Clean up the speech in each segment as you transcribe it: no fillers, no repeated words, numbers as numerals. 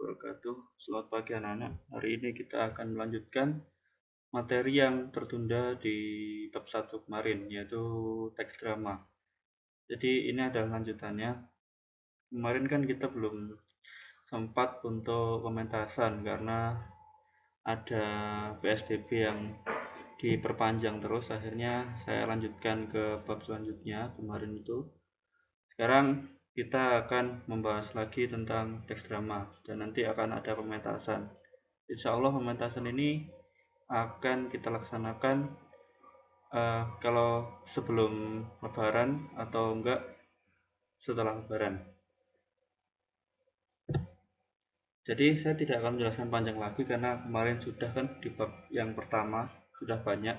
wabarakatuh. Selamat pagi anak-anak. Hari ini kita akan melanjutkan materi yang tertunda di bab 1 kemarin, yaitu teks drama. Jadi ini adalah lanjutannya. Kemarin kan kita belum sempat untuk pementasan karena ada PSBB yang diperpanjang terus. Akhirnya saya lanjutkan ke bab selanjutnya kemarin itu. Sekarang kita akan membahas lagi tentang teks drama dan nanti akan ada pementasan. Insya Allah pementasan ini akan kita laksanakan kalau sebelum lebaran atau enggak setelah lebaran. Jadi saya tidak akan menjelaskan panjang lagi karena kemarin sudah kan di bab yang pertama sudah banyak.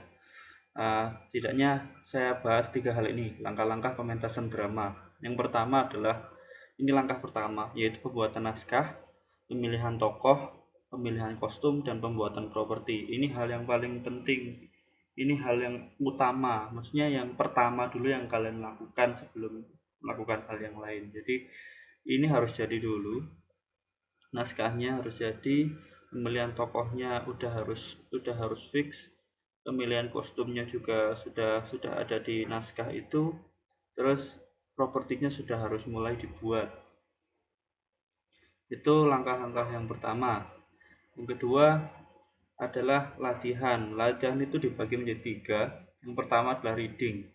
Tidaknya saya bahas 3 hal ini, langkah-langkah pementasan drama. Yang pertama adalah, ini langkah pertama, yaitu pembuatan naskah, pemilihan tokoh, pemilihan kostum, dan pembuatan properti. Ini hal yang paling penting, ini hal yang utama, maksudnya yang pertama dulu yang kalian lakukan sebelum melakukan hal yang lain. Jadi ini harus jadi dulu, naskahnya harus jadi, pemilihan tokohnya udah harus fix, pemilihan kostumnya juga sudah ada di naskah itu, terus propertinya sudah harus mulai dibuat. Itu langkah-langkah yang pertama. Yang kedua adalah latihan. Latihan itu dibagi menjadi 3. Yang pertama adalah reading.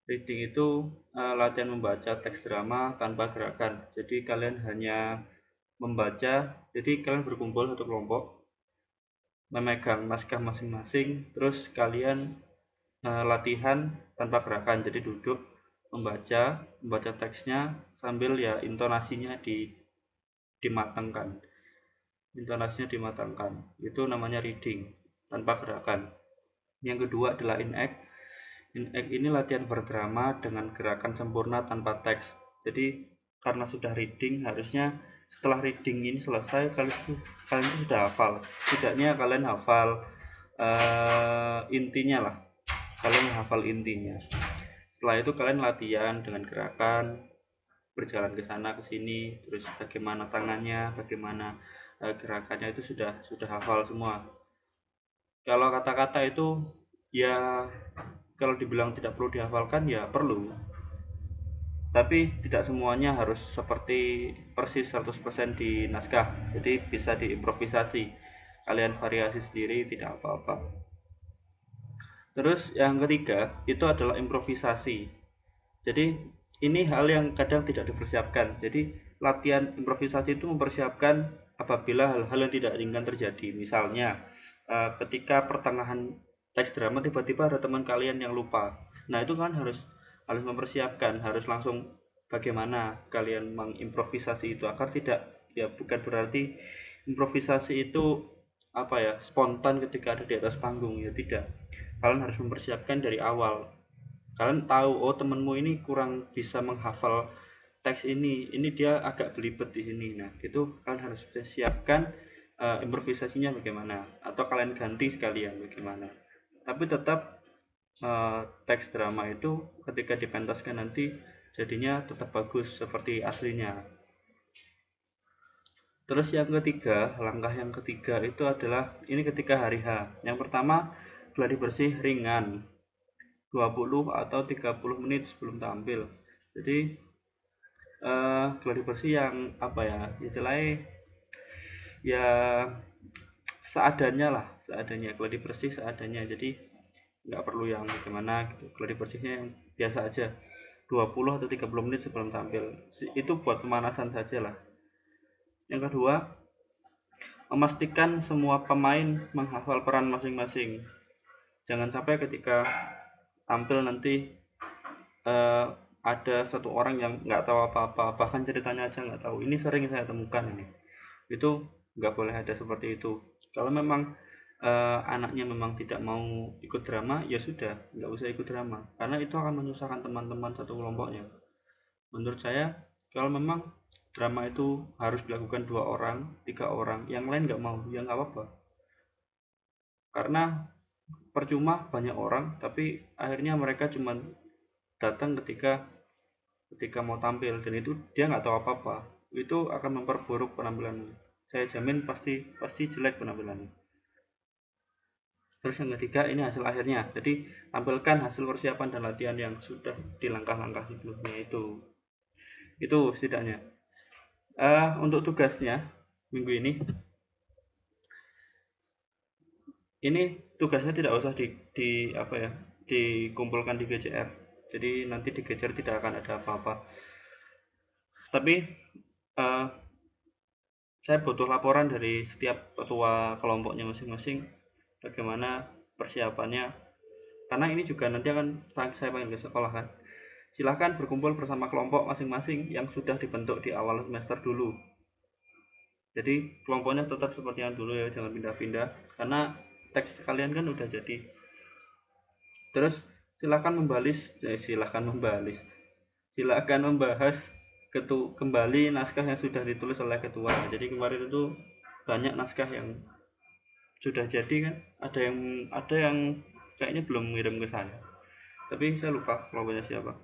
Reading itu latihan membaca teks drama tanpa gerakan. Jadi kalian hanya membaca, jadi kalian berkumpul satu kelompok, memegang naskah masing-masing, terus kalian latihan tanpa gerakan, jadi duduk membaca teksnya sambil ya intonasinya dimatangkan. Itu namanya reading tanpa gerakan. Yang kedua adalah in-act. In-act ini latihan berdrama dengan gerakan sempurna tanpa teks. Jadi karena sudah reading, harusnya setelah reading ini selesai kalian itu sudah hafal. Setidaknya kalian hafal intinya lah. Kalian hafal intinya. Setelah itu kalian latihan dengan gerakan, berjalan ke sana ke sini, terus bagaimana tangannya, bagaimana gerakannya, itu sudah hafal semua. Kalau kata-kata itu ya kalau dibilang tidak perlu dihafalkan ya perlu, tapi tidak semuanya harus seperti persis 100% di naskah, jadi bisa diimprovisasi, kalian variasi sendiri, tidak apa-apa. Terus yang ketiga itu adalah improvisasi. Jadi ini hal yang kadang tidak dipersiapkan. Jadi latihan improvisasi itu mempersiapkan apabila hal-hal yang tidak diinginkan terjadi. Misalnya ketika pertengahan teks drama tiba-tiba ada teman kalian yang lupa. Nah itu kan harus mempersiapkan, harus langsung bagaimana kalian mengimprovisasi itu agar tidak, ya bukan berarti improvisasi itu apa ya, spontan ketika ada di atas panggung, ya tidak. Kalian harus mempersiapkan dari awal. Kalian tahu, oh temenmu ini kurang bisa menghafal teks ini dia agak belibet di sini. Nah itu kalian harus siapkan improvisasinya bagaimana, atau kalian ganti sekalian bagaimana. Tapi tetap teks drama itu ketika dipentaskan nanti jadinya tetap bagus seperti aslinya. Terus yang ketiga, langkah yang ketiga itu adalah ini ketika hari H. Yang pertama, gladi bersih ringan 20 atau 30 menit sebelum tampil. Jadi gladi bersih yang apa ya, istilahnya ya seadanya lah, seadanya, gladi bersih seadanya. Jadi nggak perlu yang bagaimana gitu, gladi bersihnya yang biasa aja, 20 atau 30 menit sebelum tampil. Itu buat pemanasan saja lah. Yang kedua, memastikan semua pemain menghafal peran masing-masing. Jangan sampai ketika tampil nanti ada satu orang yang nggak tahu apa-apa, bahkan ceritanya aja nggak tahu. Ini sering saya temukan ini. Itu nggak boleh ada seperti itu. Kalau memang anaknya memang tidak mau ikut drama, ya sudah, nggak usah ikut drama, karena itu akan menyusahkan teman-teman satu kelompoknya. Menurut saya, kalau memang drama itu harus dilakukan 2 orang, 3 orang, yang lain nggak mau, ya nggak apa-apa. Karena percuma banyak orang, tapi akhirnya mereka cuma datang ketika mau tampil, dan itu dia nggak tahu apa-apa. Itu akan memperburuk penampilanmu. saya jamin pasti jelek penampilannya. Terus yang ketiga, ini hasil akhirnya. Jadi tampilkan hasil persiapan dan latihan yang sudah di langkah-langkah sebelumnya itu setidaknya. Untuk tugasnya minggu ini tugasnya tidak usah di apa ya, dikumpulkan di GCR. Jadi nanti di GCR tidak akan ada apa-apa. Tapi uh, saya butuh laporan dari setiap ketua kelompoknya masing-masing bagaimana persiapannya, karena ini juga nanti akan saya panggil ke sekolah kan. Silahkan berkumpul bersama kelompok masing-masing yang sudah dibentuk di awal semester dulu. Jadi kelompoknya tetap seperti yang dulu ya, jangan pindah-pindah karena teks kalian kan udah jadi. Terus silahkan membahas kembali naskah yang sudah ditulis oleh ketua. Jadi kemarin itu banyak naskah yang sudah jadi kan, ada yang kayaknya belum ngirim ke saya, tapi saya lupa kelompoknya siapa.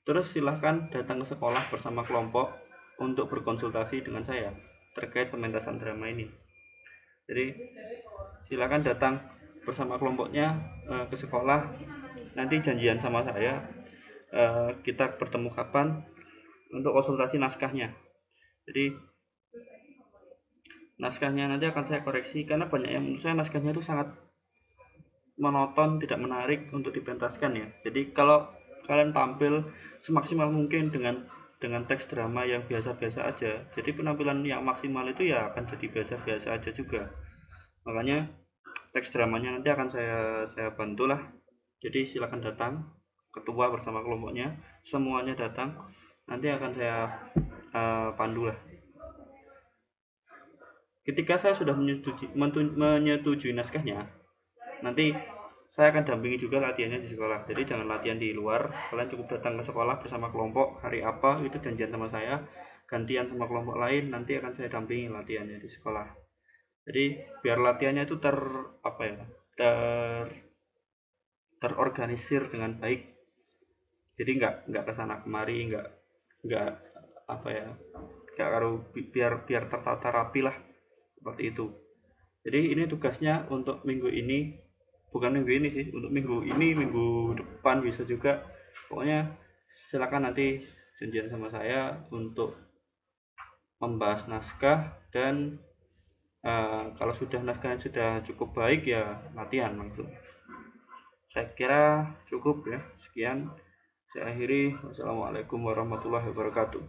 Terus silahkan datang ke sekolah bersama kelompok untuk berkonsultasi dengan saya terkait pementasan drama ini. Jadi silahkan datang bersama kelompoknya ke sekolah, nanti janjian sama saya, kita bertemu kapan untuk konsultasi naskahnya. Jadi naskahnya nanti akan saya koreksi karena banyak yang menurut saya naskahnya itu sangat monoton, tidak menarik untuk dipentaskan ya. Jadi kalau kalian tampil semaksimal mungkin dengan teks drama yang biasa-biasa aja, jadi penampilan yang maksimal itu ya akan jadi biasa-biasa aja juga. Makanya teks dramanya nanti akan saya bantu lah. Jadi silakan datang, ketua bersama kelompoknya semuanya datang, nanti akan saya pandu lah. Ketika saya sudah menyetujui naskahnya, nanti saya akan dampingi juga latihannya di sekolah. Jadi jangan latihan di luar, kalian cukup datang ke sekolah bersama kelompok hari apa itu janjian sama saya, gantian sama kelompok lain, nanti akan saya dampingi latihannya di sekolah. Jadi biar latihannya itu terorganisir dengan baik. Jadi nggak kesana kemari, nggak apa ya, biar tertata rapi lah, seperti itu. Jadi ini tugasnya untuk minggu ini, bukan minggu ini sih, untuk minggu depan bisa juga. Pokoknya silakan nanti janjian sama saya untuk membahas naskah, dan kalau sudah naskahnya sudah cukup baik ya latihan langsung. Saya kira cukup ya, sekian saya akhiri. Wassalamualaikum warahmatullahi wabarakatuh.